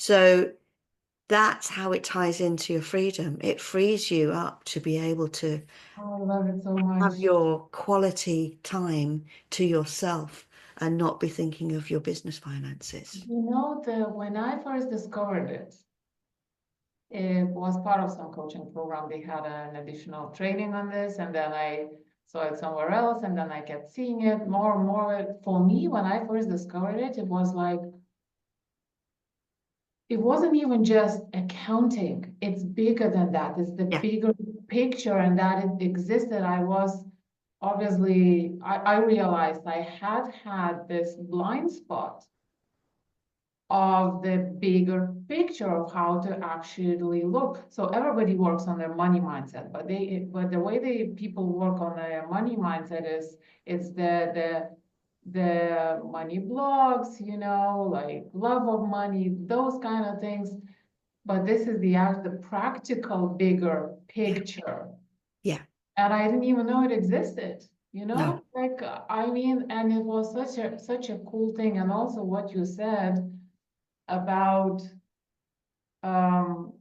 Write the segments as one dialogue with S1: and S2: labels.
S1: So that's how it ties into your freedom. It frees you up to be able to
S2: Oh, I love it so
S1: have
S2: much.
S1: your quality time to yourself and not be thinking of your business finances.
S2: You know, when I first discovered it, it was part of some coaching program. They had an additional training on this, and then I saw it somewhere else, and then I kept seeing it more and more. For me, when I first discovered it, it was like, it wasn't even just accounting. It's bigger than that. It's the
S1: Yeah,
S2: bigger picture, and that it existed. I was obviously, I realized I had this blind spot of the bigger picture of how to actually look. So everybody works on their money mindset, but the way people work on their money mindset is it's the money blogs, like love of money, those kind of things. But this is the practical bigger
S1: yeah,
S2: picture.
S1: yeah.
S2: And I didn't even know it existed,
S1: No.
S2: like I mean, and it was such a cool thing. And also what you said about um,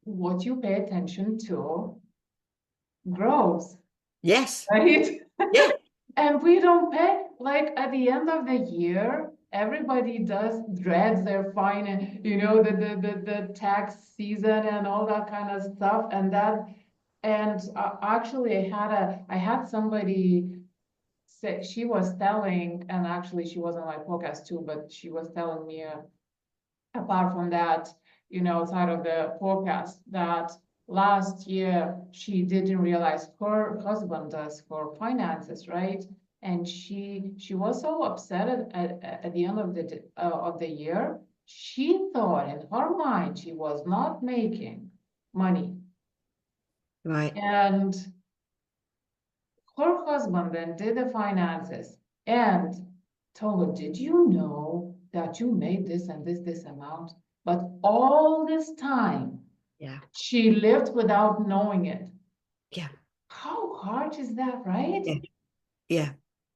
S2: what you pay attention to grows,
S1: Yes.
S2: right?
S1: Yeah.
S2: And we don't pay, like at the end of the year, everybody does dreads their fine, the tax season and all that kind of stuff. And actually, I had somebody say, she was telling, and actually she was on my podcast too, but she was telling me apart from that, outside of the forecast, that last year she didn't realize her husband does for finances, right? And she was so upset at the end of the year. She thought in her mind she was not making money.
S1: Right.
S2: And her husband then did the finances and told her, did you know that you made this and this amount? But all this time,
S1: Yeah.
S2: she lived without knowing it.
S1: Yeah.
S2: How hard is that, right?
S1: Yeah. Yeah.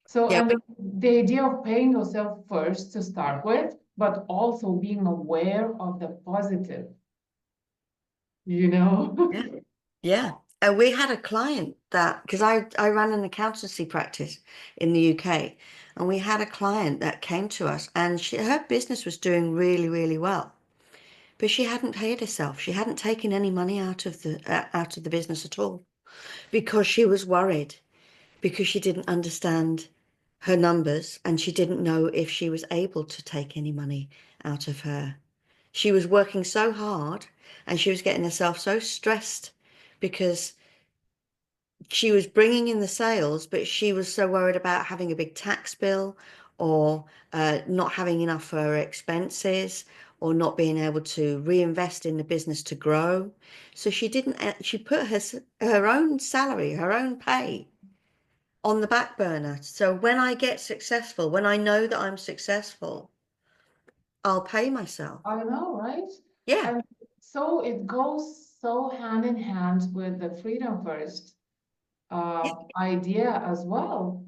S2: So,
S1: Yeah.
S2: and the idea of paying yourself first to start with, but also being aware of the positive, you know?
S1: Yeah. Yeah. And we had a client that, because I ran an accountancy practice in the UK, and we had a client that came to us and her business was doing really, really well. But she hadn't paid herself. She hadn't taken any money out of the business at all because she was worried, because she didn't understand her numbers and she didn't know if she was able to take any money out of her. She was working so hard and she was getting herself so stressed because she was bringing in the sales, but she was so worried about having a big tax bill or not having enough for her expenses or not being able to reinvest in the business to grow. So she didn't, she put her own salary, her own pay on the back burner. So when I get successful, when I know that I'm successful, I'll pay myself.
S2: I know, right?
S1: Yeah,
S2: And so it goes so hand in hand with the freedom first
S1: yeah,
S2: idea as well.